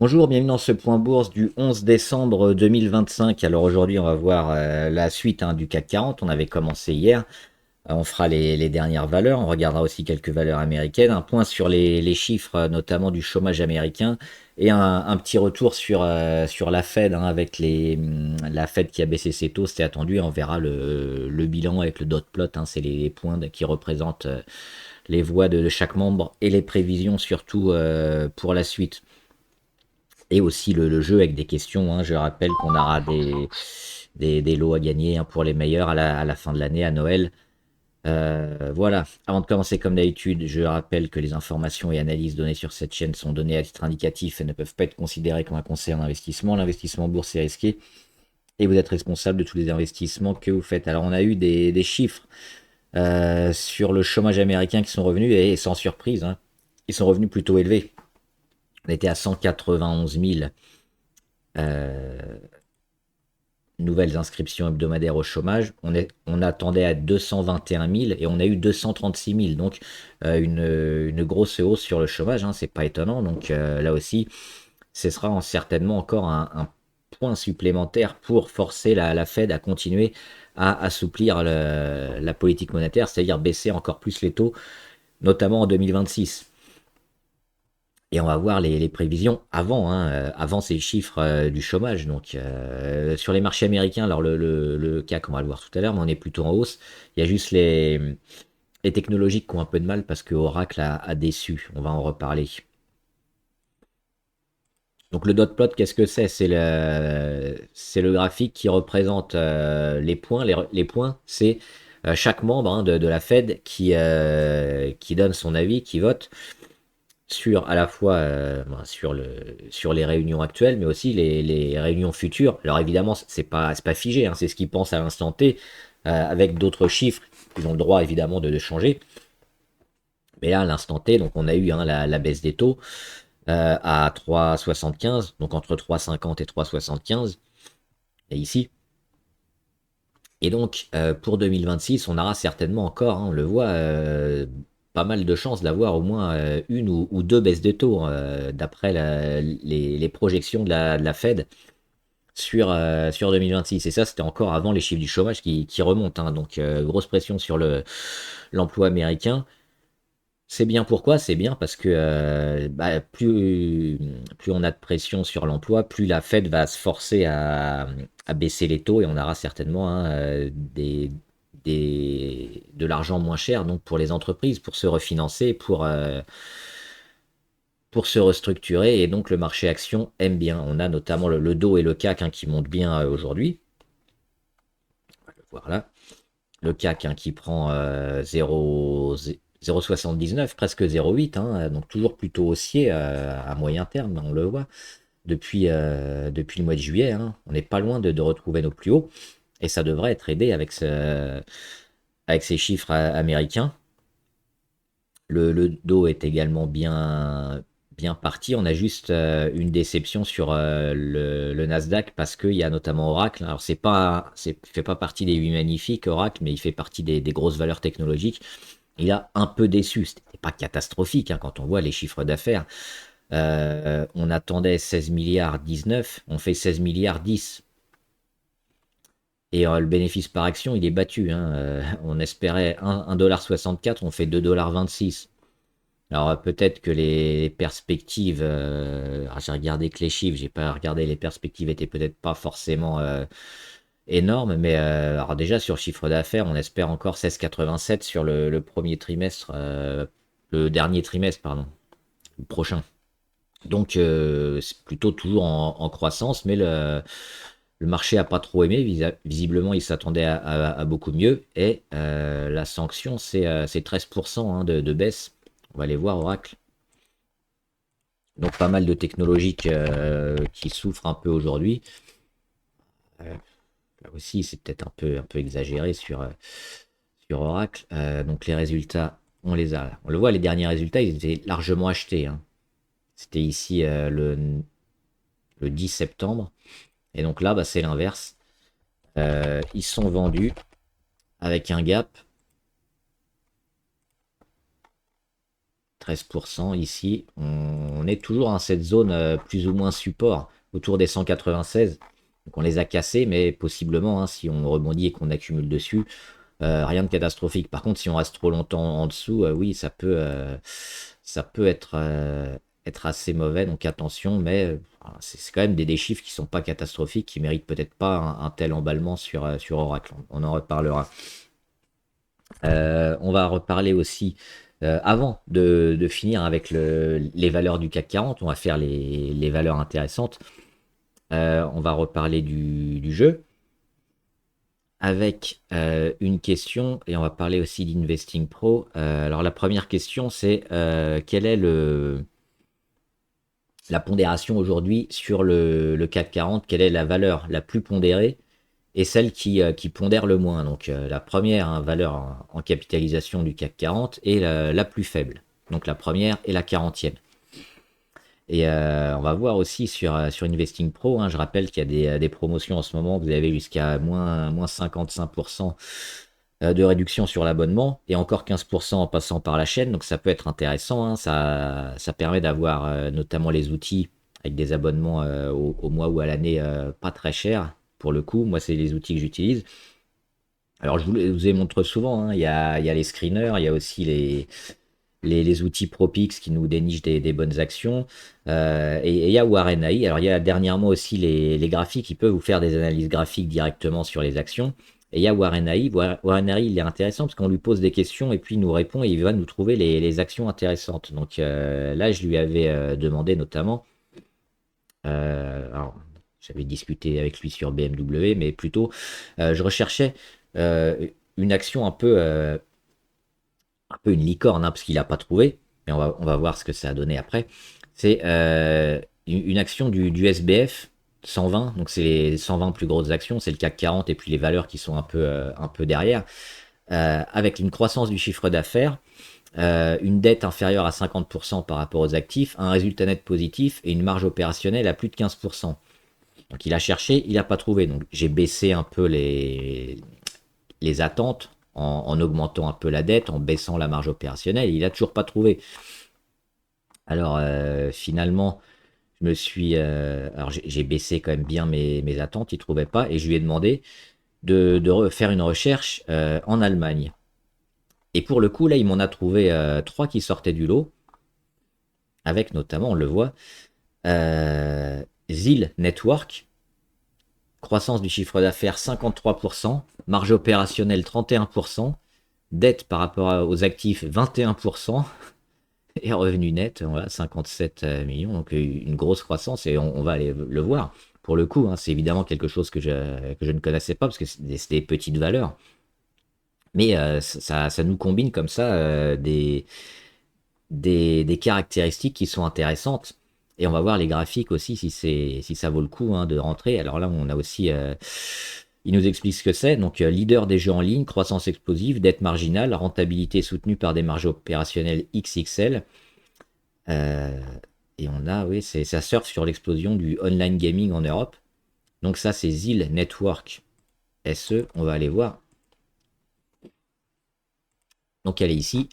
Bonjour, bienvenue dans ce point bourse du 11 décembre 2025. Alors aujourd'hui, on va voir la suite du CAC 40. On avait commencé hier. On fera les dernières valeurs. On regardera aussi quelques valeurs américaines. Un point sur les chiffres, notamment du chômage américain. Et un petit retour sur la Fed, avec la Fed qui a baissé ses taux. C'était attendu. On verra le bilan avec le dot plot. C'est les points qui représentent les voix de chaque membre et les prévisions surtout pour la suite. Et aussi le jeu avec des questions. Je rappelle qu'on aura des lots à gagner pour les meilleurs à la fin de l'année, à Noël. Voilà, avant de commencer comme d'habitude, je rappelle que les informations et analyses données sur cette chaîne sont données à titre indicatif et ne peuvent pas être considérées comme un conseil en investissement. L'investissement en bourse est risqué et vous êtes responsable de tous les investissements que vous faites. Alors on a eu des chiffres sur le chômage américain qui sont revenus et sans surprise, ils sont revenus plutôt élevés. On était à 191 000 euh, nouvelles inscriptions hebdomadaires au chômage. On attendait à 221 000 et on a eu 236 000. Donc une grosse hausse sur le chômage, c'est pas étonnant. Donc là aussi, ce sera certainement encore un point supplémentaire pour forcer la Fed à continuer à assouplir la politique monétaire, c'est-à-dire baisser encore plus les taux, notamment en 2026. Et on va voir les prévisions avant ces chiffres du chômage. Donc, sur les marchés américains, alors le CAC, on va le voir tout à l'heure, mais on est plutôt en hausse. Il y a juste les technologiques qui ont un peu de mal parce que Oracle a déçu. On va en reparler. Donc, le dot plot, qu'est-ce que c'est? C'est le graphique qui représente les points. Les points, c'est chaque membre de la Fed qui donne son avis, qui vote sur à la fois sur les réunions actuelles, mais aussi les réunions futures. Alors évidemment, c'est pas figé, c'est ce qu'ils pensent à l'instant T, avec d'autres chiffres. Ils ont le droit évidemment de changer. Mais là, à l'instant T, donc on a eu la baisse des taux à 3,75, donc entre 3,50 et 3,75, et ici. Et donc, pour 2026, on aura certainement encore, on le voit, pas mal de chances d'avoir au moins une ou deux baisses de taux, d'après les projections de la Fed sur 2026. Et ça, c'était encore avant les chiffres du chômage qui remontent. Donc, grosse pression sur l'emploi américain. C'est bien pourquoi? C'est bien parce que plus on a de pression sur l'emploi, plus la Fed va se forcer à baisser les taux et on aura certainement de l'argent moins cher donc pour les entreprises, pour se refinancer, pour se restructurer. Et donc le marché action aime bien. On a notamment le Dow et le CAC qui montent bien aujourd'hui. On va le voir là. Le CAC qui prend 0,79, presque 0,8, donc toujours plutôt haussier à moyen terme, on le voit, depuis le mois de juillet. On n'est pas loin de retrouver nos plus hauts, et ça devrait être aidé avec ces chiffres américains. Le Dow est également bien parti. On a juste une déception sur le Nasdaq parce qu'il y a notamment Oracle. Alors il fait pas partie des 8 magnifiques Oracle, mais il fait partie des grosses valeurs technologiques. Il a un peu déçu. C'était pas catastrophique quand on voit les chiffres d'affaires. On attendait 16 milliards 19, on fait 16 milliards 10. Et le bénéfice par action, il est battu. On espérait 1,64 $, on fait 2,26 $. Alors peut-être que les perspectives, j'ai regardé que les chiffres, j'ai pas regardé les perspectives étaient peut-être pas forcément énormes, mais alors déjà sur le chiffre d'affaires, on espère encore 16,87 sur le premier trimestre, le dernier trimestre, pardon, le prochain. Donc c'est plutôt toujours en croissance, mais le marché a pas trop aimé. Visiblement, il s'attendait à beaucoup mieux. Et la sanction, c'est 13% de baisse. On va aller voir Oracle. Donc pas mal de technologies qui souffrent un peu aujourd'hui. Là aussi, c'est peut-être un peu exagéré sur Oracle. Donc les résultats, on les a. On le voit, les derniers résultats, ils étaient largement achetés. C'était ici le 10 septembre. Et donc là, c'est l'inverse. Ils sont vendus avec un gap 13% ici. On est toujours dans cette zone plus ou moins support, autour des 196. Donc on les a cassés, mais possiblement, hein, si on rebondit et qu'on accumule dessus, rien de catastrophique. Par contre, si on reste trop longtemps en dessous, oui, ça peut être assez mauvais. Donc attention, mais c'est quand même des chiffres qui sont pas catastrophiques, qui méritent peut-être pas un tel emballement sur Oracle. On en reparlera. On va reparler aussi, avant de finir avec les valeurs du CAC 40, on va faire les valeurs intéressantes. On va reparler du jeu avec une question et on va parler aussi d'Investing Pro. Alors la première question c'est quelle est la pondération aujourd'hui sur le CAC 40, quelle est la valeur la plus pondérée et celle qui pondère le moins. Donc la première, hein, valeur en capitalisation du CAC 40 est la plus faible. Donc la première est la 40e. Et on va voir aussi sur Investing Pro, hein, je rappelle qu'il y a des promotions en ce moment, vous avez jusqu'à moins 55% de réduction sur l'abonnement et encore 15% en passant par la chaîne, donc ça peut être intéressant, hein, ça permet d'avoir notamment les outils avec des abonnements au mois ou à l'année pas très chers pour le coup. Moi c'est les outils que j'utilise. Alors je vous les montre souvent, hein, il y a les screeners, il y a aussi les outils Propix qui nous dénichent des bonnes actions. Et il y a Warren AI. Alors il y a dernièrement aussi les graphiques, qui peuvent vous faire des analyses graphiques directement sur les actions. Et il y a Warren AI. Warren AI, il est intéressant parce qu'on lui pose des questions et puis il nous répond et il va nous trouver les actions intéressantes. Donc là, je lui avais demandé notamment, alors j'avais discuté avec lui sur BMW, mais plutôt je recherchais une action un peu une licorne, hein, parce qu'il n'a pas trouvé, mais on va voir ce que ça a donné après. C'est une action du SBF 120, donc c'est les 120 plus grosses actions, c'est le CAC 40 et puis les valeurs qui sont un peu derrière, avec une croissance du chiffre d'affaires, une dette inférieure à 50% par rapport aux actifs, un résultat net positif et une marge opérationnelle à plus de 15%. Donc il a cherché, il n'a pas trouvé. Donc j'ai baissé un peu les attentes en augmentant un peu la dette, en baissant la marge opérationnelle. Il n'a toujours pas trouvé. Alors finalement, je me suis, alors j'ai baissé quand même bien mes attentes, il ne trouvait pas, et je lui ai demandé de faire une recherche en Allemagne. Et pour le coup, là, il m'en a trouvé trois qui sortaient du lot, avec notamment, on le voit, ZIL Network, croissance du chiffre d'affaires 53%, marge opérationnelle 31%, dette par rapport aux actifs 21%, et revenu net, voilà, 57 millions, donc une grosse croissance, et on va aller le voir. Pour le coup, hein, c'est évidemment quelque chose que je ne connaissais pas, parce que c'est des petites valeurs. Mais ça nous combine comme ça des caractéristiques qui sont intéressantes. Et on va voir les graphiques aussi si ça vaut le coup, hein, de rentrer. Alors là, on a aussi, il nous explique ce que c'est. Donc leader des jeux en ligne, croissance explosive, dette marginale, rentabilité soutenue par des marges opérationnelles XXL. Et on a, oui, ça surfe sur l'explosion du online gaming en Europe. Donc ça, c'est ZIL Network SE. On va aller voir. Donc elle est ici.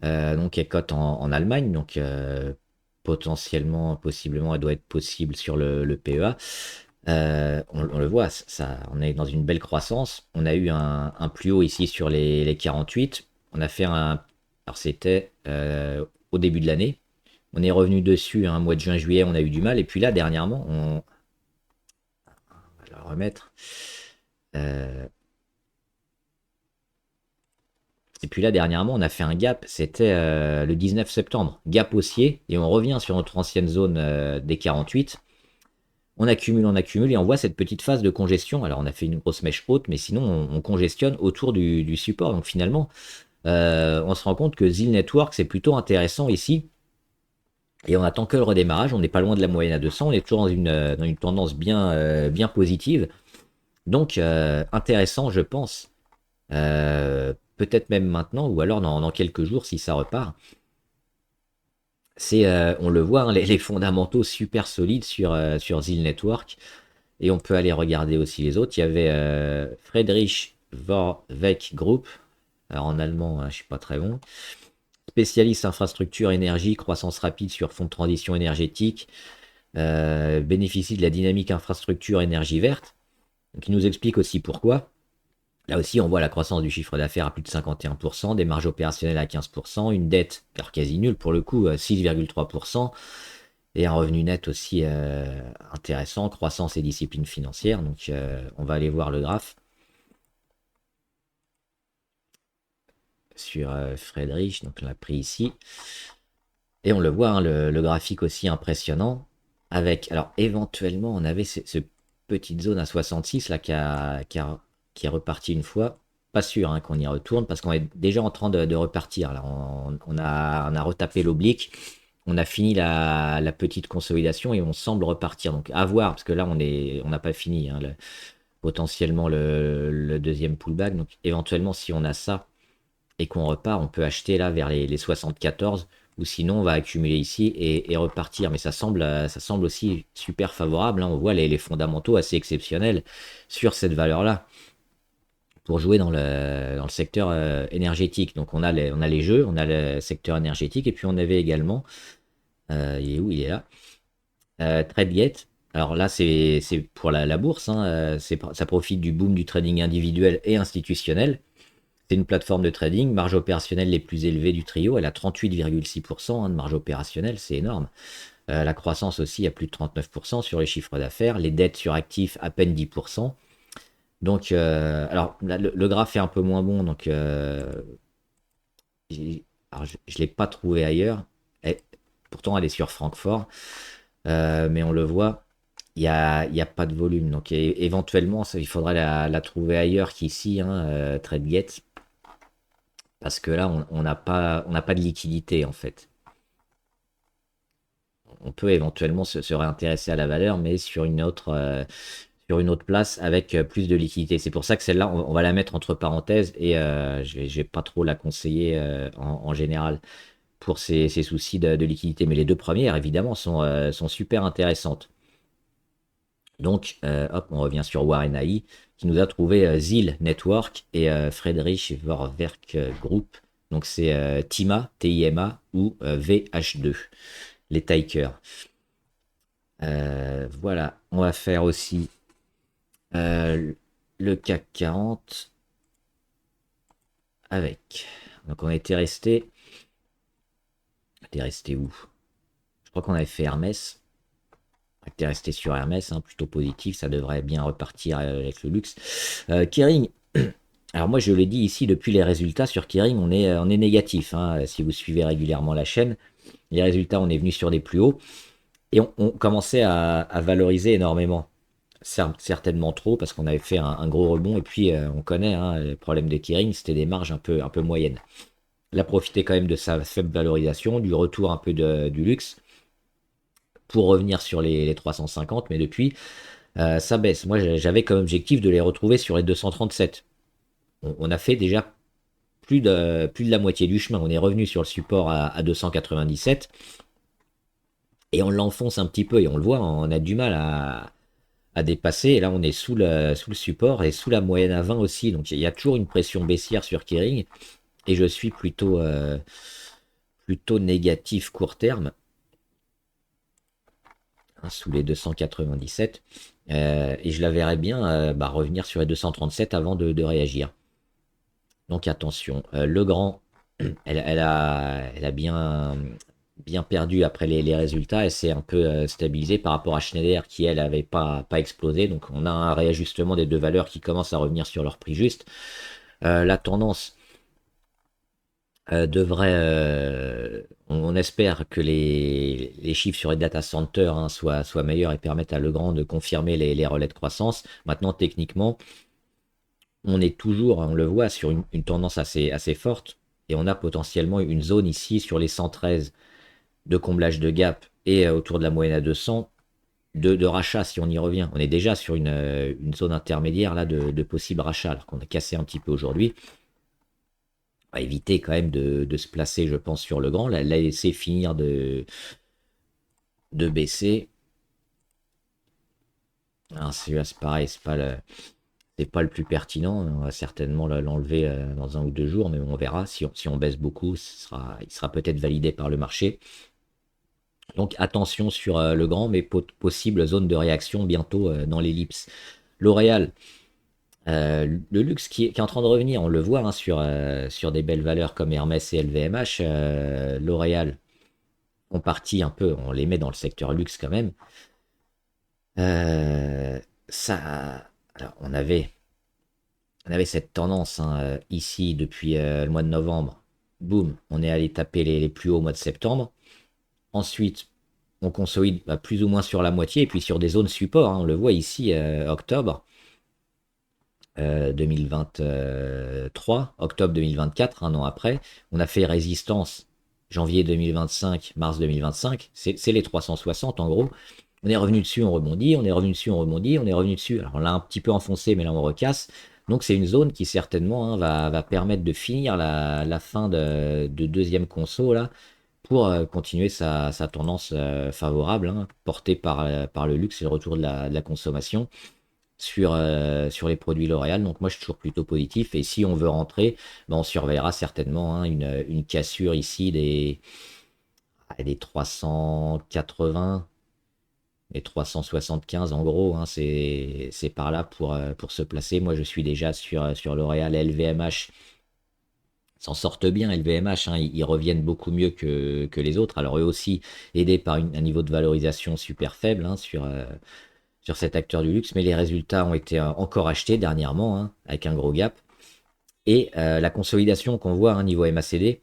Donc elle cote en Allemagne. Donc potentiellement, possiblement, elle doit être possible sur le PEA. On le voit, on est dans une belle croissance. On a eu un plus haut ici sur les 48. On a fait alors c'était au début de l'année. On est revenu dessus, un mois de juin-juillet, on a eu du mal. Et puis là, dernièrement, on va la remettre. Et puis là, dernièrement, on a fait un gap, c'était le 19 septembre, gap haussier, et on revient sur notre ancienne zone des 48. On accumule, et on voit cette petite phase de congestion. Alors, on a fait une grosse mèche haute, mais sinon, on congestionne autour du support. Donc, finalement, on se rend compte que ZIL Network, c'est plutôt intéressant ici. Et on attend que le redémarrage. On n'est pas loin de la moyenne à 200. On est toujours dans une tendance bien positive. Donc, intéressant, je pense. Peut-être même maintenant, ou alors dans quelques jours si ça repart. On le voit, hein, les fondamentaux super solides sur ZIL Network. Et on peut aller regarder aussi les autres. Il y avait Friedrich Vorwerk Group. Alors en allemand, hein, je suis pas très bon. spécialiste infrastructure, énergie, croissance rapide sur fond de transition énergétique, bénéficie de la dynamique infrastructure énergie verte. Donc il nous explique aussi pourquoi. Là aussi, on voit la croissance du chiffre d'affaires à plus de 51%, des marges opérationnelles à 15%, une dette alors quasi nulle pour le coup, 6,3%, et un revenu net aussi intéressant, croissance et discipline financière. Donc on va aller voir le graphe sur Friedrich, donc on l'a pris ici. Et on le voit, hein, le graphique aussi impressionnant. Avec, alors éventuellement, on avait ce petite zone à 66 là qui est repartie une fois. Pas sûr hein, qu'on y retourne parce qu'on est déjà en train de repartir. Là. On a retapé l'oblique. On a fini la petite consolidation et on semble repartir. Donc à voir, parce que là on n'a pas fini hein, potentiellement le deuxième pullback. Donc éventuellement si on a ça et qu'on repart, on peut acheter là vers les 74 ou sinon on va accumuler ici et repartir. Mais ça semble aussi super favorable, hein. On voit les fondamentaux assez exceptionnels sur cette valeur-là pour jouer dans le secteur énergétique. Donc on a les jeux, on a le secteur énergétique et puis on avait également, il est où? Il est là. TradeGate. Alors là, c'est pour la bourse, hein, ça profite du boom du trading individuel et institutionnel. C'est une plateforme de trading, marge opérationnelle les plus élevées du trio, elle a 38,6% hein, de marge opérationnelle, c'est énorme. La croissance aussi à plus de 39% sur les chiffres d'affaires, les dettes sur actifs à peine 10%. Donc, alors là, le graphe est un peu moins bon, donc alors, je ne l'ai pas trouvé ailleurs. Pourtant, elle est sur Francfort, mais on le voit, il y a pas de volume. Donc, éventuellement, il faudrait la trouver ailleurs qu'ici, hein, TradeGate. Parce que là, on n'a pas de liquidité en fait. On peut éventuellement se réintéresser à la valeur, mais sur une autre place avec plus de liquidité. C'est pour ça que celle-là, on va la mettre entre parenthèses et je vais pas trop la conseiller en général pour ces soucis de liquidité. Mais les deux premières, évidemment, sont super intéressantes. Donc, hop, on revient sur Warren AI, qui nous a trouvé ZIL Network et Friedrich Vorwerk Group. Donc, c'est TIMA, TIMA ou VH2, les Takers. Voilà, on va faire aussi le CAC 40 avec. Donc, on était resté. On était resté où? Je crois qu'on avait fait Hermès. On était resté sur Hermès, hein, plutôt positif, ça devrait bien repartir avec le luxe. Kering, alors moi je l'ai dit ici, depuis les résultats sur Kering, on est négatif, hein, si vous suivez régulièrement la chaîne. Les résultats, on est venu sur des plus hauts et on commençait à valoriser énormément. Certainement trop parce qu'on avait fait un gros rebond et puis on connaît hein, le problème de Kering, c'était des marges un peu moyennes. Il a profité quand même de sa faible valorisation, du retour un peu du luxe pour revenir sur les 350, mais depuis, ça baisse. Moi, j'avais comme objectif de les retrouver sur les 237. On a fait déjà plus de la moitié du chemin. On est revenu sur le support à 297 et on l'enfonce un petit peu et on le voit, on a du mal à dépasser. Et là, on est sous le support et sous la moyenne à 20 aussi. Donc, il y a toujours une pression baissière sur Kering et je suis plutôt négatif court terme. Hein, sous les 297. Et je la verrais bien revenir sur les 237 avant de réagir. Donc attention, Legrand, elle a bien perdu après les résultats. Elle s'est un peu stabilisée par rapport à Schneider qui, elle, n'avait pas explosé. Donc on a un réajustement des deux valeurs qui commencent à revenir sur leur prix juste. La tendance devrait, on espère que les chiffres sur les data centers hein, soient meilleurs et permettent à Legrand de confirmer les relais de croissance. Maintenant, techniquement, on est toujours, on le voit, sur une tendance assez forte et on a potentiellement une zone ici sur les 113 de comblage de gap et autour de la moyenne à 200 de rachat si on y revient. On est déjà sur une zone intermédiaire là de possible rachat alors qu'on a cassé un petit peu aujourd'hui. On va éviter quand même de se placer, je pense, sur le grand. La laisser finir de baisser. Alors, c'est pareil, c'est pas le plus pertinent. On va certainement l'enlever dans 1 ou 2 jours, mais on verra. Si on baisse beaucoup, il sera peut-être validé par le marché. Donc attention sur le grand, mais possible zone de réaction bientôt dans l'ellipse. L'Oréal, le luxe qui est en train de revenir, on le voit hein, sur des belles valeurs comme Hermès et LVMH. L'Oréal, on partit un peu, on les met dans le secteur luxe quand même. Euh, ça, alors on avait cette tendance hein, ici depuis le mois de novembre. Boum, on est allé taper les plus hauts au mois de septembre. Ensuite, on consolide plus ou moins sur la moitié et puis sur des zones support, hein. On le voit ici, octobre 2023, octobre 2024, un an après. On a fait résistance janvier 2025, mars 2025. C'est les 360 en gros. On est revenu dessus, on rebondit, on est revenu dessus, on rebondit, on est revenu dessus. Alors on l'a un petit peu enfoncé, mais là on recasse. Donc c'est une zone qui certainement hein, va permettre de finir la fin de deuxième conso là, pour continuer sa tendance favorable, hein, portée par le luxe et le retour de la consommation sur les produits L'Oréal. Donc moi je suis toujours plutôt positif. Et si on veut rentrer, ben, on surveillera certainement hein, une cassure ici des 380 et 375 en gros, hein, c'est par là pour se placer. Moi je suis déjà sur L'Oréal. LVMH s'en sortent bien. LVMH, hein, ils reviennent beaucoup mieux que les autres. Alors eux aussi aidés par un niveau de valorisation super faible hein, sur cet acteur du luxe, mais les résultats ont été encore achetés dernièrement hein, avec un gros gap. Et la consolidation qu'on voit à un niveau MACD,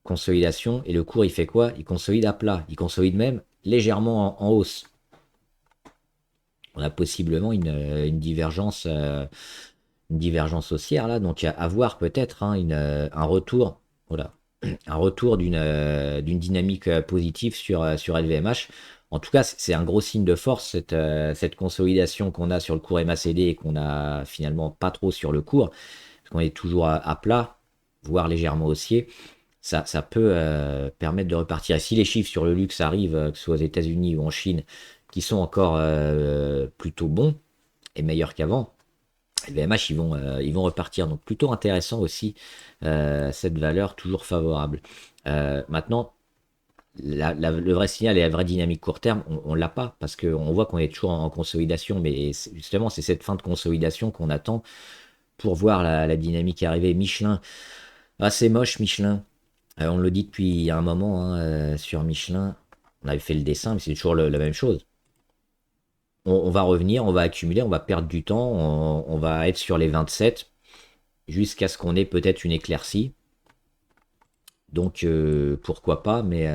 consolidation, et le cours il fait quoi? Il consolide à plat, il consolide même légèrement en hausse. On a possiblement une divergence haussière là, donc à voir peut-être hein, un retour, voilà, un retour d'une dynamique positive sur LVMH. En tout cas, c'est un gros signe de force cette consolidation qu'on a sur le cours MACD et qu'on a finalement pas trop sur le cours, parce qu'on est toujours à plat, voire légèrement haussier. Ça peut permettre de repartir. Et si les chiffres sur le luxe arrivent, que ce soit aux États-Unis ou en Chine, qui sont encore plutôt bons et meilleurs qu'avant, les VMH ils vont repartir. Donc plutôt intéressant aussi cette valeur toujours favorable. Maintenant, le vrai signal et la vraie dynamique court terme, on l'a pas parce qu'on voit qu'on est toujours en consolidation, mais justement c'est cette fin de consolidation qu'on attend pour voir la dynamique arriver. Michelin, assez moche Michelin. On le dit depuis un moment hein, sur Michelin. On avait fait le dessin, mais c'est toujours la même chose. On va revenir, on va accumuler, on va perdre du temps, on va être sur les 27 jusqu'à ce qu'on ait peut-être une éclaircie. Donc pourquoi pas, mais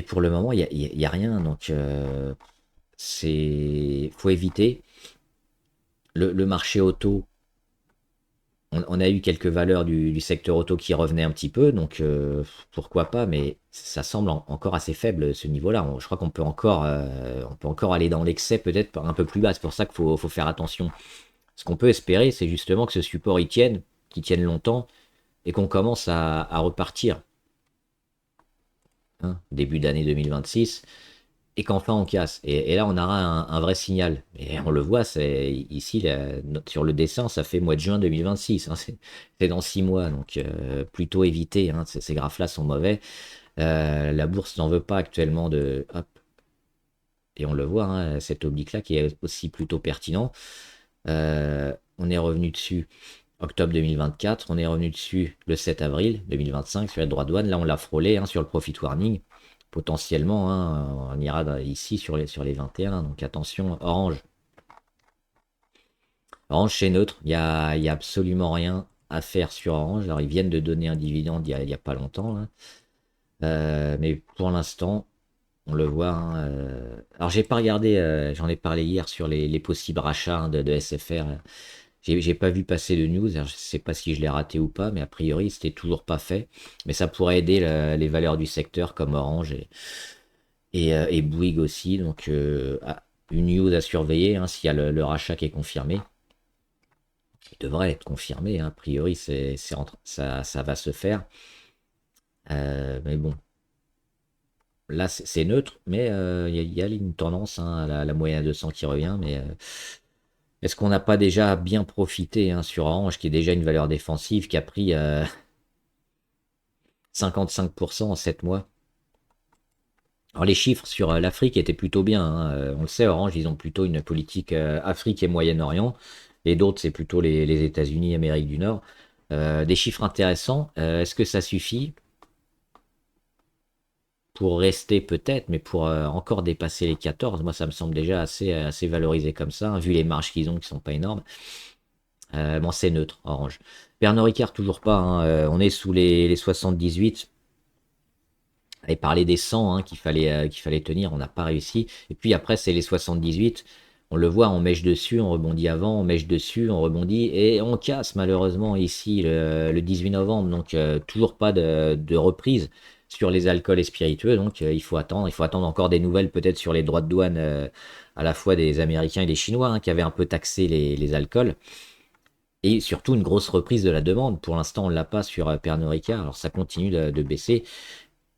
pour le moment, il y a rien. Donc faut éviter. Le marché auto, on a eu quelques valeurs du secteur auto qui revenaient un petit peu, donc pourquoi pas, mais ça semble encore assez faible ce niveau-là. Je crois qu'on peut encore aller dans l'excès peut-être un peu plus bas. C'est pour ça qu'il faut faire attention. Ce qu'on peut espérer, c'est justement que ce support y tienne, qu'il tienne longtemps, et qu'on commence à repartir hein, début d'année 2026, et qu'enfin on casse. Et là, on aura un vrai signal. Et on le voit, c'est ici, sur le dessin, ça fait mois de juin 2026. Hein, c'est dans 6 mois, donc plutôt éviter. Hein, ces graphes-là sont mauvais. La bourse n'en veut pas actuellement de... Hop. Et on le voit, hein, cet oblique-là qui est aussi plutôt pertinent. On est revenu dessus octobre 2024, on est revenu dessus le 7 avril 2025 sur les droits de douane. Là, on l'a frôlé hein, sur le profit warning. Potentiellement, hein, on ira ici sur les 21. Donc attention, Orange. Orange, c'est neutre. Il y a absolument rien à faire sur Orange. Alors, ils viennent de donner un dividende il y a pas longtemps. Là. Mais pour l'instant, on le voit. Hein, alors, j'ai pas regardé, j'en ai parlé hier sur les possibles rachats hein, de SFR. J'ai pas vu passer de news, alors je sais pas si je l'ai raté ou pas, mais a priori c'était toujours pas fait. Mais ça pourrait aider les valeurs du secteur comme Orange et Bouygues aussi. Donc une news à surveiller hein, s'il y a le rachat qui est confirmé. Il devrait être confirmé, hein, a priori ça va se faire. Mais bon, là c'est neutre, mais il y a une tendance, hein, la moyenne à 200 qui revient. Mais est-ce qu'on n'a pas déjà bien profité, hein, sur Orange, qui est déjà une valeur défensive, qui a pris 55% en 7 mois? Alors les chiffres sur l'Afrique étaient plutôt bien, hein. On le sait, Orange, ils ont plutôt une politique Afrique et Moyen-Orient, et d'autres, c'est plutôt les États-Unis, Amérique du Nord. Des chiffres intéressants. Est-ce que ça suffit pour rester peut-être, mais pour encore dépasser les 14? Moi, ça me semble déjà assez valorisé comme ça, hein, vu les marges qu'ils ont, qui sont pas énormes. Bon, c'est neutre, Orange. Pernod Ricard, toujours pas, hein. On est sous les 78. Et parler des 100, hein, qu'il fallait tenir, on n'a pas réussi. Et puis après, c'est les 78. On le voit, on mèche dessus, on rebondit avant, on mèche dessus, on rebondit, et on casse malheureusement ici le 18 novembre. Donc toujours pas de reprise sur les alcools et spiritueux. Donc il faut attendre encore des nouvelles peut-être sur les droits de douane, à la fois des Américains et des Chinois, hein, qui avaient un peu taxé les alcools. Et surtout une grosse reprise de la demande. Pour l'instant, on ne l'a pas sur Pernod Ricard. Alors ça continue de baisser.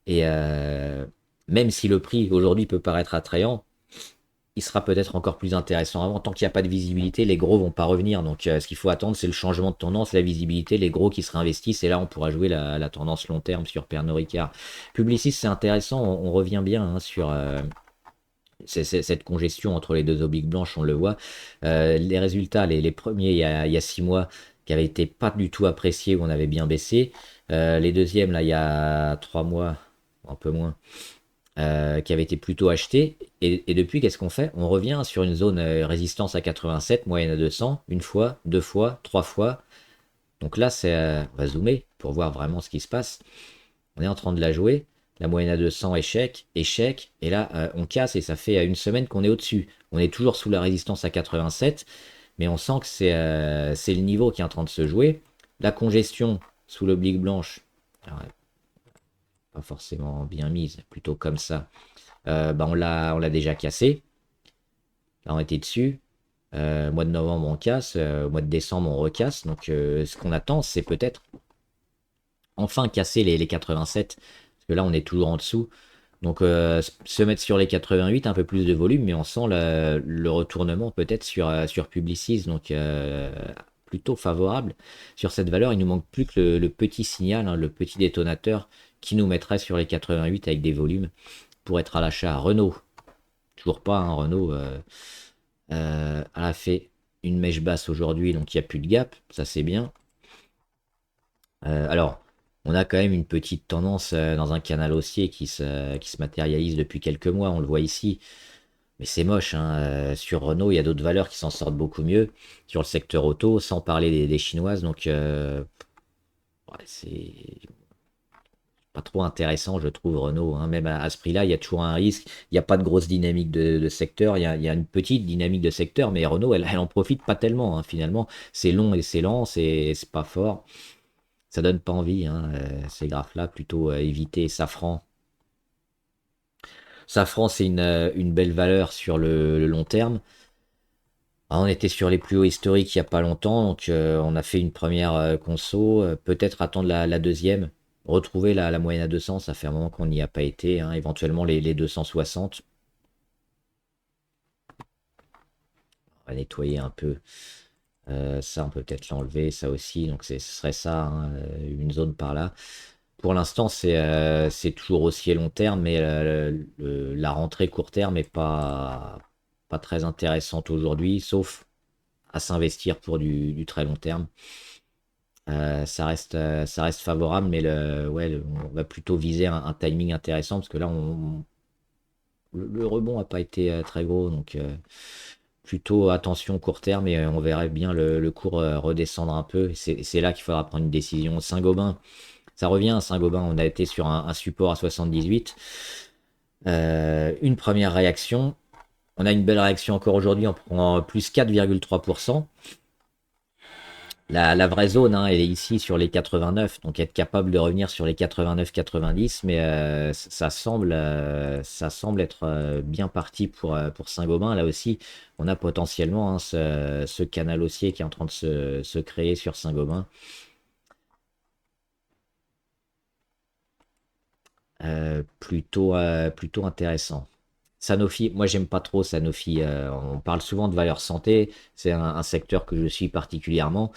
Et même si le prix aujourd'hui peut paraître attrayant, il sera peut-être encore plus intéressant avant. Tant qu'il n'y a pas de visibilité, les gros vont pas revenir. Donc ce qu'il faut attendre, c'est le changement de tendance, la visibilité, les gros qui se réinvestissent. Et là, on pourra jouer la tendance long terme sur Pernod Ricard. Publicis, c'est intéressant. On revient bien, hein, sur cette congestion entre les deux obliques blanches, on le voit. Les résultats, les premiers il y a 6 mois, qui avaient été pas du tout appréciés, où on avait bien baissé. Les deuxièmes, là, il y a 3 mois, un peu moins, qui avait été plutôt acheté. Et depuis, qu'est-ce qu'on fait? On revient sur une zone résistance à 87, moyenne à 200, une fois, deux fois, trois fois. Donc là, on va zoomer pour voir vraiment ce qui se passe. On est en train de la jouer. La moyenne à 200, échec, échec. Et là, on casse, et ça fait une semaine qu'on est au-dessus. On est toujours sous la résistance à 87, mais on sent que c'est le niveau qui est en train de se jouer. La congestion sous l'oblique blanche, alors, pas forcément bien mise, plutôt comme ça. Bah, on l'a déjà cassé. Là, on était dessus. Mois de novembre, on casse. Mois de décembre, on recasse. Donc, ce qu'on attend, c'est peut-être enfin casser les 87. Parce que là, on est toujours en dessous. Donc, se mettre sur les 88, un peu plus de volume, mais on sent le retournement peut-être sur Publicis. Donc, plutôt favorable sur cette valeur. Il nous manque plus que le petit signal, hein, le petit détonateur, qui nous mettrait sur les 88 avec des volumes pour être à l'achat. Renault, toujours pas, hein, Renault, a fait une mèche basse aujourd'hui, donc il n'y a plus de gap, ça c'est bien. Alors, on a quand même une petite tendance dans un canal haussier qui se matérialise depuis quelques mois, on le voit ici, mais c'est moche, hein. Sur Renault, il y a d'autres valeurs qui s'en sortent beaucoup mieux, sur le secteur auto, sans parler des chinoises. Donc ouais, c'est pas trop intéressant, je trouve, Renault, hein. Même à ce prix-là, il y a toujours un risque. Il n'y a pas de grosse dynamique de secteur. Il y a une petite dynamique de secteur, mais Renault, elle en profite pas tellement, hein, finalement. C'est long et c'est lent, c'est pas fort. Ça donne pas envie, hein, ces graphes-là. Plutôt éviter Safran. Safran, c'est une belle valeur sur le long terme. Ah, on était sur les plus hauts historiques il n'y a pas longtemps, donc on a fait une première conso, peut-être attendre la deuxième, retrouver la moyenne à 200. Ça fait un moment qu'on n'y a pas été, hein, éventuellement les 260. On va nettoyer un peu. Ça, on peut peut-être l'enlever, ça aussi, donc ce serait ça, hein, une zone par là. Pour l'instant, c'est toujours haussier long terme, mais la rentrée court terme n'est pas très intéressante aujourd'hui, sauf à s'investir pour du très long terme. Ça reste favorable, mais ouais, on va plutôt viser un timing intéressant, parce que là, le rebond n'a pas été très gros. Donc plutôt attention court terme, et on verrait bien le cours redescendre un peu. C'est là qu'il faudra prendre une décision. Saint-Gobain, ça revient à Saint-Gobain, on a été sur un support à 78. Une première réaction. On a une belle réaction encore aujourd'hui, on prend plus 4,3%. La vraie zone, hein, elle est ici sur les 89, donc être capable de revenir sur les 89-90, mais ça semble être bien parti pour Saint-Gobain. Là aussi, on a potentiellement, hein, ce canal haussier qui est en train de se créer sur Saint-Gobain. plutôt intéressant. Sanofi, moi j'aime pas trop Sanofi. On parle souvent de valeur santé, c'est un secteur que je suis particulièrement,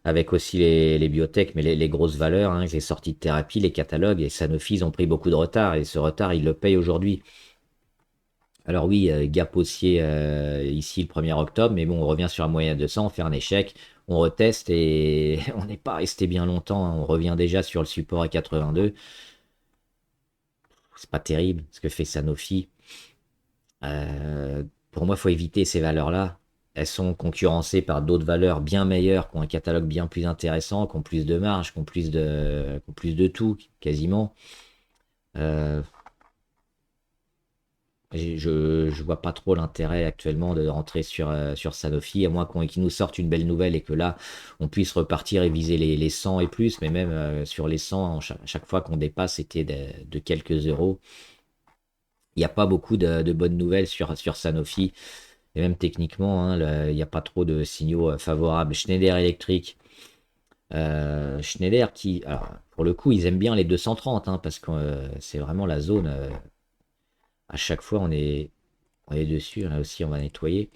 avec aussi les biotech, mais les grosses valeurs, hein, les sorties de thérapie, les catalogues, et Sanofi, ils ont pris beaucoup de retard, et ce retard, ils le payent aujourd'hui. Alors oui, gap haussier ici le 1er octobre, mais bon, on revient sur la moyenne de 200, on fait un échec, on reteste, et on n'est pas resté bien longtemps, hein. On revient déjà sur le support à 82. C'est pas terrible ce que fait Sanofi. Pour moi, il faut éviter ces valeurs-là. Elles sont concurrencées par d'autres valeurs bien meilleures, qui ont un catalogue bien plus intéressant, qui ont plus de marge, qui ont plus de tout, quasiment. Euh, je vois pas trop l'intérêt actuellement de rentrer sur Sanofi, à moins qu'ils nous sortent une belle nouvelle et que là, on puisse repartir et viser les 100 et plus, mais même sur les 100, chaque fois qu'on dépasse, c'était de quelques euros. Il n'y a pas beaucoup de bonnes nouvelles sur Sanofi. Et même techniquement, hein, il n'y a pas trop de signaux favorables. Schneider Electric, Schneider qui, alors, pour le coup, ils aiment bien les 230, hein, parce que c'est vraiment la zone. À chaque fois, on est dessus. Là aussi, on va nettoyer.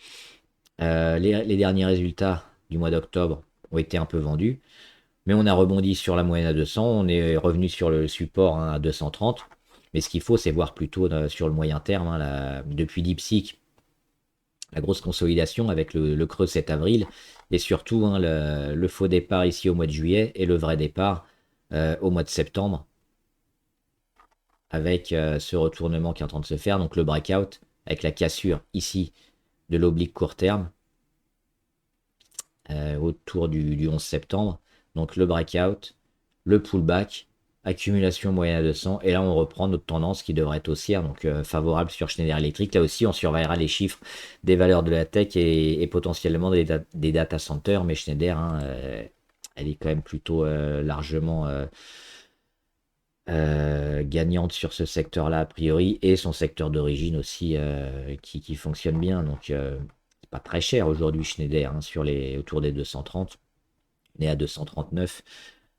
Les derniers résultats du mois d'octobre ont été un peu vendus, mais on a rebondi sur la moyenne à 200. On est revenu sur le support, hein, à 230. Mais ce qu'il faut, c'est voir plutôt sur le moyen terme, hein, depuis DeepSeek, la grosse consolidation avec le creux 7 avril et surtout, hein, le faux départ ici au mois de juillet et le vrai départ au mois de septembre avec ce retournement qui est en train de se faire, donc le breakout avec la cassure ici de l'oblique court terme autour du 11 septembre, donc le breakout, le pullback, accumulation moyenne à 200, et là on reprend notre tendance qui devrait être haussière, donc favorable sur Schneider Electric. Là aussi on surveillera les chiffres des valeurs de la tech et potentiellement des data centers, mais Schneider, hein, elle est quand même plutôt largement gagnante sur ce secteur-là a priori, et son secteur d'origine aussi qui fonctionne bien, donc c'est pas très cher aujourd'hui Schneider, hein, autour des 230, on est à 239.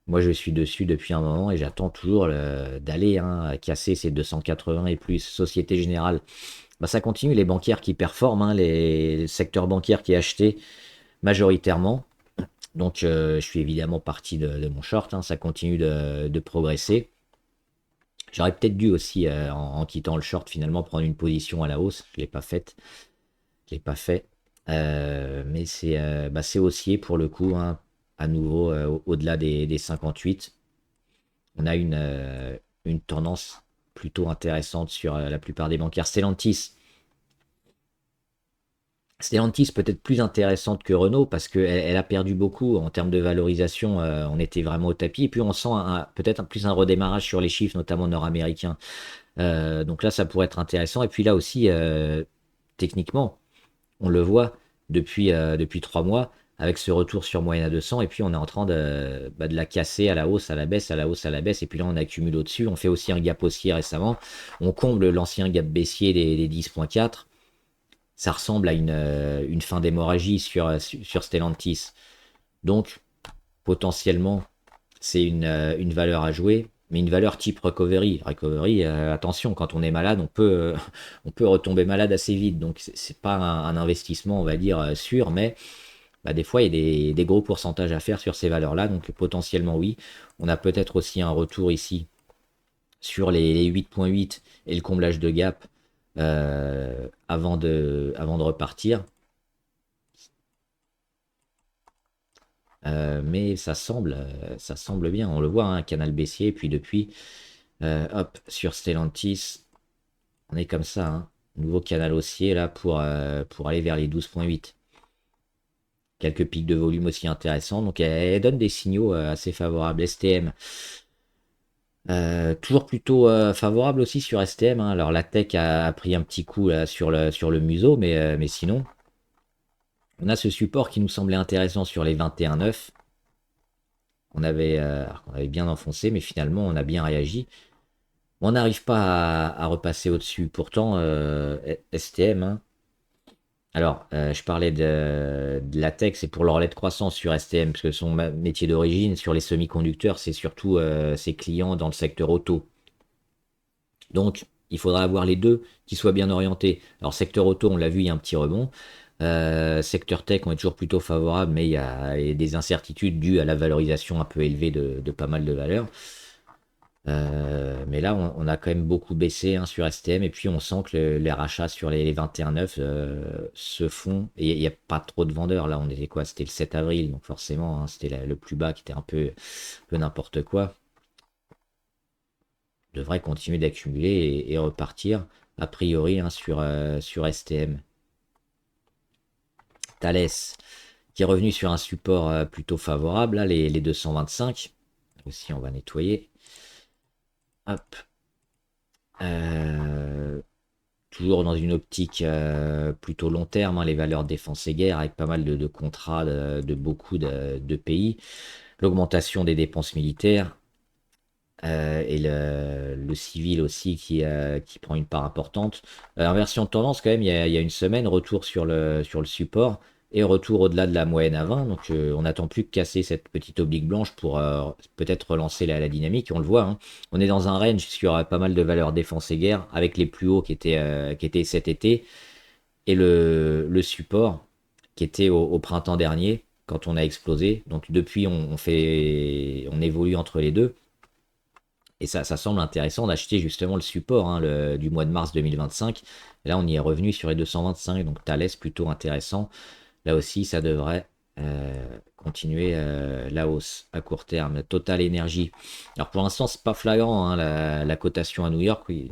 Moi, je suis dessus depuis un moment et j'attends toujours d'aller, hein, casser ces 280 et plus. Société Générale, bah, ça continue. Les bancaires qui performent, hein, les secteurs bancaires qui achetaient majoritairement. Donc, je suis évidemment parti de mon short, hein, ça continue de progresser. J'aurais peut-être dû aussi, en quittant le short, finalement prendre une position à la hausse. Je ne l'ai pas faite. Je l'ai pas fait. Mais c'est haussier pour le coup, hein, à nouveau, au-delà des 58. On a une tendance plutôt intéressante sur la plupart des bancaires. Stellantis peut-être plus intéressante que Renault parce qu'elle a perdu beaucoup en termes de valorisation. On était vraiment au tapis. Et puis on sent peut-être plus un redémarrage sur les chiffres, notamment nord-américains. Donc là, ça pourrait être intéressant. Et puis là aussi, techniquement, on le voit depuis 3 mois avec ce retour sur moyenne à 200 et puis on est en train de la casser à la hausse, à la baisse, à la hausse, à la baisse et puis là on accumule au-dessus. On fait aussi un gap haussier récemment. On comble l'ancien gap baissier des 10,4. Ça ressemble à une fin d'hémorragie sur Stellantis. Donc potentiellement c'est une valeur à jouer, mais une valeur type recovery. Recovery, attention, quand on est malade, on peut retomber malade assez vite. Donc, c'est pas un investissement, on va dire, sûr, mais bah, des fois, il y a des gros pourcentages à faire sur ces valeurs-là. Donc, potentiellement, oui. On a peut-être aussi un retour ici sur les 8,8 et le comblage de gap avant de repartir. Mais ça semble bien. On le voit, hein, canal baissier, puis depuis, hop, sur Stellantis, on est comme ça, hein. Nouveau canal haussier là pour aller vers les 12,8. Quelques pics de volume aussi intéressants. Donc elle donne des signaux assez favorables. STM, toujours plutôt favorable aussi sur STM, hein. Alors la tech a pris un petit coup là, sur le museau, mais sinon, on a ce support qui nous semblait intéressant sur les 21,9. On avait bien enfoncé, mais finalement on a bien réagi. On n'arrive pas à repasser au-dessus. Pourtant, STM, hein. Alors, je parlais de la tech, c'est pour leur relais de croissance sur STM, parce que son métier d'origine sur les semi-conducteurs, c'est surtout ses clients dans le secteur auto. Donc, il faudra avoir les deux qui soient bien orientés. Alors, secteur auto, on l'a vu, il y a un petit rebond. Secteur tech, on est toujours plutôt favorable, mais il y a des incertitudes dues à la valorisation un peu élevée de pas mal de valeurs. Mais là, on a quand même beaucoup baissé hein, sur STM, et puis on sent que les rachats sur les 21,9 se font, et il n'y a pas trop de vendeurs. Là, on était quoi? C'était le 7 avril, donc forcément, hein, c'était le plus bas qui était un peu n'importe quoi. On devrait continuer d'accumuler et repartir, a priori, hein, sur STM. Thales, qui est revenu sur un support plutôt favorable, là, les 225. Aussi, on va nettoyer. Hop. Euh, Toujours dans une optique plutôt long terme, hein, les valeurs défense et guerre, avec pas mal de contrats de beaucoup de pays. L'augmentation des dépenses militaires et le civil aussi qui prend une part importante. Inversion de tendance quand même, il y a une semaine, retour sur le support et retour au-delà de la moyenne à 20. Donc on n'attend plus que casser cette petite oblique blanche pour peut-être relancer la dynamique. On le voit, hein. On est dans un range sur pas mal de valeurs défense et guerre avec les plus hauts qui étaient cet été et le support qui était au printemps dernier quand on a explosé. Donc depuis on évolue entre les deux. Et ça semble intéressant d'acheter justement le support hein, du mois de mars 2025. Et là, on y est revenu sur les 225, donc Thales plutôt intéressant. Là aussi, ça devrait continuer la hausse à court terme. Total Energy. Alors pour l'instant, c'est pas flagrant hein, la cotation à New York. Oui,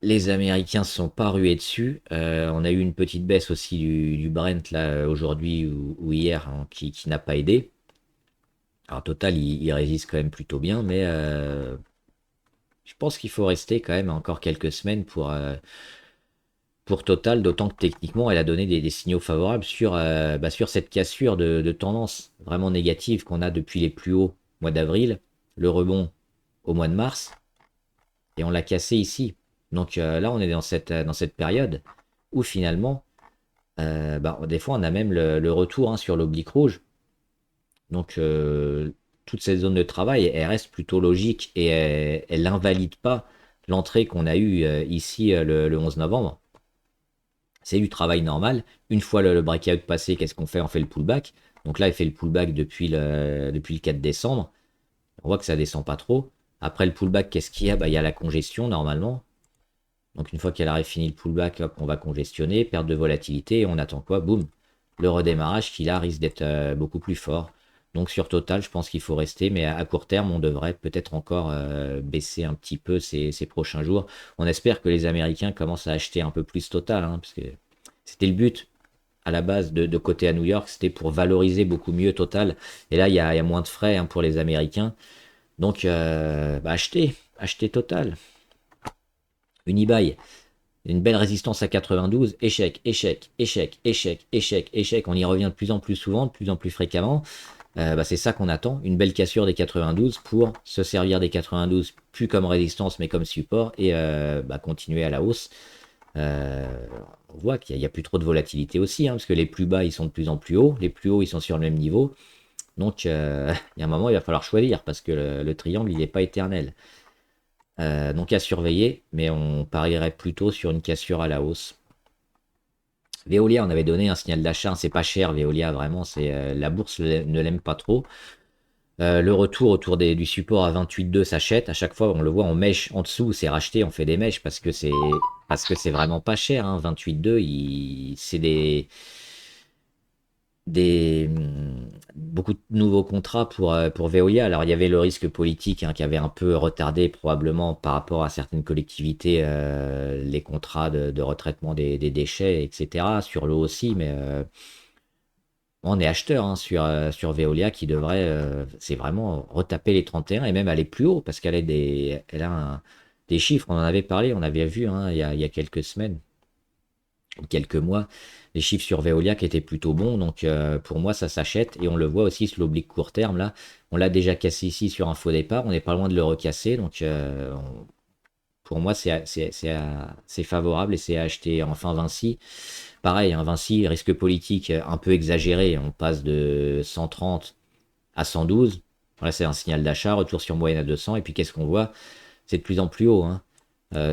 les Américains ne sont pas rués dessus. On a eu une petite baisse aussi du Brent là aujourd'hui ou hier hein, qui n'a pas aidé. Alors Total, il résiste quand même plutôt bien, mais je pense qu'il faut rester quand même encore quelques semaines pour Total, d'autant que techniquement, elle a donné des signaux favorables sur cette cassure de tendance vraiment négative qu'on a depuis les plus hauts mois d'avril, le rebond au mois de mars, et on l'a cassé ici. Donc là, on est dans cette période où finalement, des fois, on a même le retour hein, sur l'oblique rouge. Donc, toute cette zone de travail, elle reste plutôt logique et elle n'invalide pas l'entrée qu'on a eue ici le 11 novembre. C'est du travail normal. Une fois le breakout passé, qu'est-ce qu'on fait? On fait le pullback. Donc là, il fait le pullback depuis le 4 décembre. On voit que ça descend pas trop. Après le pullback, qu'est-ce qu'il y a? Il y a la congestion normalement. Donc une fois qu'elle aurait fini le pullback, hop, on va congestionner, perte de volatilité, et on attend quoi? Boum, le redémarrage qui là risque d'être beaucoup plus fort. Donc sur Total, je pense qu'il faut rester, mais à court terme, on devrait peut-être encore baisser un petit peu ces prochains jours. On espère que les Américains commencent à acheter un peu plus Total, hein, parce que c'était le but à la base de côté à New York, c'était pour valoriser beaucoup mieux Total. Et là, il y a moins de frais hein, pour les Américains. Donc achetez Total. Unibail, une belle résistance à 92, échec, échec, échec, échec, échec, échec. On y revient de plus en plus souvent, de plus en plus fréquemment. C'est ça qu'on attend, une belle cassure des 92 pour se servir des 92 plus comme résistance mais comme support et continuer à la hausse. Euh, on voit qu'il n'y a plus trop de volatilité aussi, hein, parce que les plus bas ils sont de plus en plus hauts, les plus hauts ils sont sur le même niveau. Donc il y a un moment il va falloir choisir parce que le triangle il n'est pas éternel. Donc à surveiller, mais on parierait plutôt sur une cassure à la hausse. Veolia, on avait donné un signal d'achat, hein, c'est pas cher Veolia vraiment, la bourse ne l'aime pas trop. Le retour autour du support à 28,2 s'achète. À chaque fois, on le voit en mèche en dessous, c'est racheté, on fait des mèches parce que c'est vraiment pas cher. Hein, 28,2, c'est beaucoup de nouveaux contrats pour Veolia. Alors, il y avait le risque politique hein, qui avait un peu retardé probablement par rapport à certaines collectivités les contrats de retraitement des déchets, etc. Sur l'eau aussi, mais on est acheteur hein, sur Veolia qui devrait, c'est vraiment retaper les 31 et même aller plus haut parce qu'elle a des chiffres. On en avait parlé, on avait vu hein, il y a quelques semaines, quelques mois, les chiffres sur Veolia qui étaient plutôt bons. Donc pour moi, ça s'achète et on le voit aussi sur l'oblique court terme là. On l'a déjà cassé ici sur un faux départ. On n'est pas loin de le recasser. Donc pour moi, c'est favorable et c'est à acheter. Enfin, Vinci. Pareil, hein, Vinci, risque politique un peu exagéré. On passe de 130 à 112. Voilà, c'est un signal d'achat, retour sur moyenne à 200. Et puis qu'est-ce qu'on voit? c'est de plus en plus haut, hein.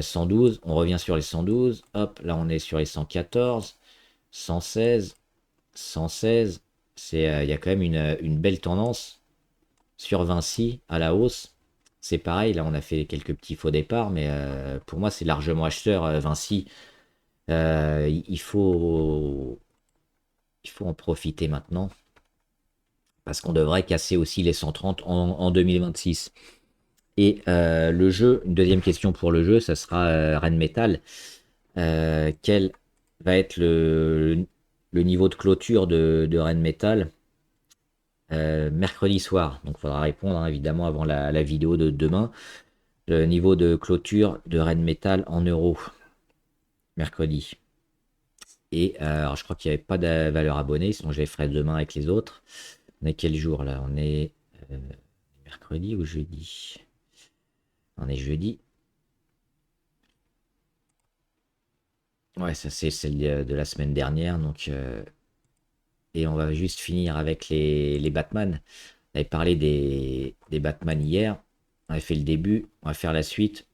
112, on revient sur les 112, hop, là on est sur les 114, 116, 116, il y a quand même une belle tendance sur Vinci à la hausse. C'est pareil, là on a fait quelques petits faux départs, mais pour moi c'est largement acheteur Vinci. Il faut en profiter maintenant, parce qu'on devrait casser aussi les 130 en 2026. Et le jeu, une deuxième question pour le jeu, ça sera Rheinmetall. Quel va être le niveau de clôture de Rheinmetall mercredi soir? Donc il faudra répondre, hein, évidemment avant la vidéo de demain. Le niveau de clôture de Rheinmetall en euros mercredi. Et alors je crois qu'il n'y avait pas de valeur abonnée, sinon je les ferai demain avec les autres. On est quel jour là? On est mercredi ou jeudi? On est jeudi. Ouais, ça c'est celle de la semaine dernière. Donc, et on va juste finir avec les Batman. On avait parlé des Batman hier. On avait fait le début. On va faire la suite.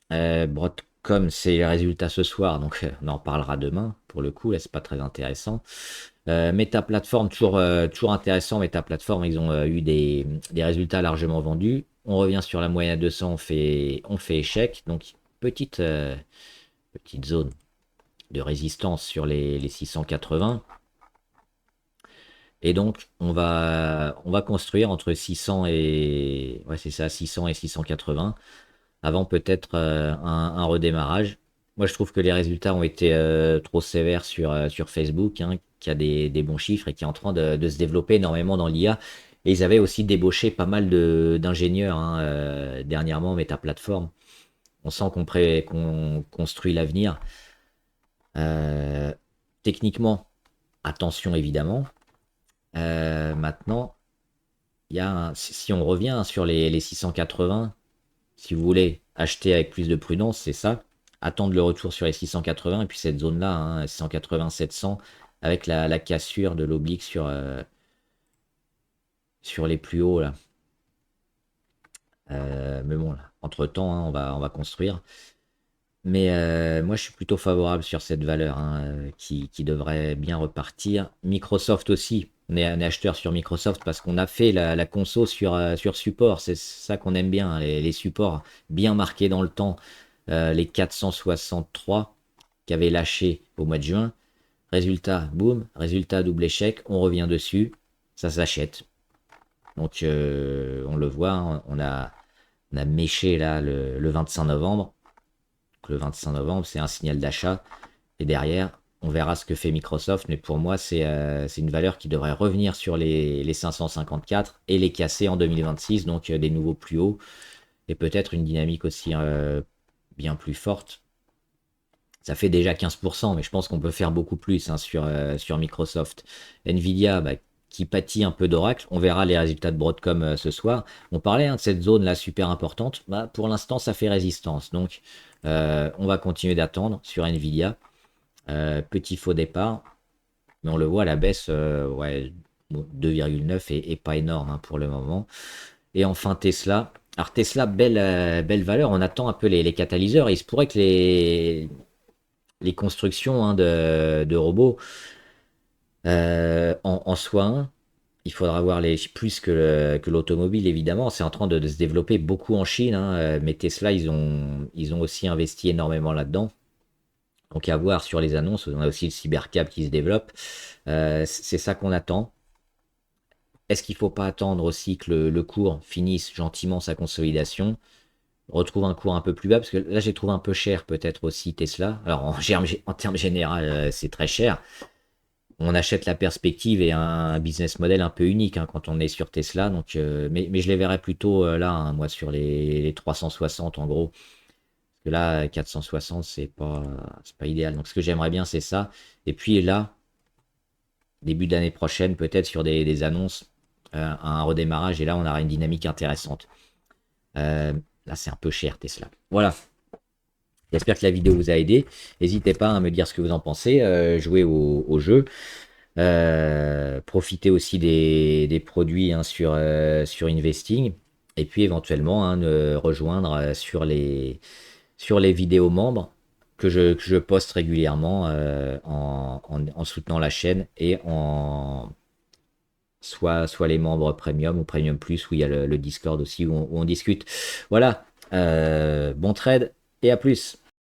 Broadcom, c'est les résultats ce soir. Donc, on en parlera demain. Pour le coup, là, c'est pas très intéressant. Meta Platform, toujours intéressant. Meta Platform, ils ont eu des résultats largement vendus. On revient sur la moyenne à 200. On fait échec. Donc, petite zone de résistance sur les 680. Et donc, on va construire entre 600 et, ouais, c'est ça, 600 et 680, avant peut-être un redémarrage. Moi, je trouve que les résultats ont été trop sévères sur Facebook, hein, qui a des bons chiffres et qui est en train de se développer énormément dans l'IA. Et ils avaient aussi débauché pas mal d'ingénieurs, hein, dernièrement, Meta Platform. On sent qu'on construit l'avenir. Euh, Techniquement, attention évidemment. Maintenant, si on revient sur les 680, si vous voulez acheter avec plus de prudence, c'est ça. Attendre le retour sur les 680 et puis cette zone-là, hein, 680-700, avec la cassure de l'oblique sur les plus hauts là. Mais bon, là, entre-temps, hein, on va construire. Mais moi, je suis plutôt favorable sur cette valeur, hein, qui devrait bien repartir. Microsoft aussi. On est acheteur sur Microsoft parce qu'on a fait la conso sur support. C'est ça qu'on aime bien, hein, les supports bien marqués dans le temps. Les 463 qui avaient lâché au mois de juin. Résultat, boum. Résultat, double échec. On revient dessus. Ça s'achète. Donc, on le voit, hein, on a méché là le 25 novembre. Le 25 novembre, c'est un signal d'achat. Et derrière, on verra ce que fait Microsoft. Mais pour moi, c'est une valeur qui devrait revenir sur les 554 et les casser en 2026. Donc des nouveaux plus hauts. Et peut-être une dynamique aussi bien plus forte. Ça fait déjà 15%, mais je pense qu'on peut faire beaucoup plus, hein, sur Microsoft. Nvidia, bah, qui pâtit un peu d'Oracle. On verra les résultats de Broadcom ce soir. On parlait, hein, de cette zone-là super importante. Bah, pour l'instant, ça fait résistance. Donc, on va continuer d'attendre sur Nvidia. Petit faux départ. Mais on le voit, la baisse, ouais, 2,9 est pas énorme, hein, pour le moment. Et enfin, Tesla. Alors, Tesla, belle valeur. On attend un peu les catalyseurs. Il se pourrait que les constructions, hein, de robots en soient un. Il faudra voir plus que l'automobile, évidemment. C'est en train de se développer beaucoup en Chine, hein, mais Tesla, ils ont aussi investi énormément là-dedans. Donc à voir sur les annonces. On a aussi le cybercab qui se développe. C'est ça qu'on attend. Est-ce qu'il ne faut pas attendre aussi que le cours finisse gentiment sa consolidation, retrouve un cours un peu plus bas, parce que là j'ai trouvé un peu cher peut-être aussi Tesla. Alors en termes général, c'est très cher. On achète la perspective et un business model un peu unique, hein, quand on est sur Tesla. Donc, mais je les verrais plutôt là, hein, moi, sur les 360 en gros. Parce que là, 460, c'est pas idéal. Donc, ce que j'aimerais bien, c'est ça. Et puis là, début d'année prochaine, peut-être sur des annonces, un redémarrage. Et là, on aura une dynamique intéressante. Là, c'est un peu cher, Tesla. Voilà. J'espère que la vidéo vous a aidé. N'hésitez pas à me dire ce que vous en pensez. Jouez au jeu. Profitez aussi des produits, hein, sur Investing. Et puis éventuellement hein, rejoindre sur les vidéos membres que je poste régulièrement en soutenant la chaîne et en soit les membres premium ou premium plus où il y a le Discord aussi où on discute. Voilà, bon trade et à plus.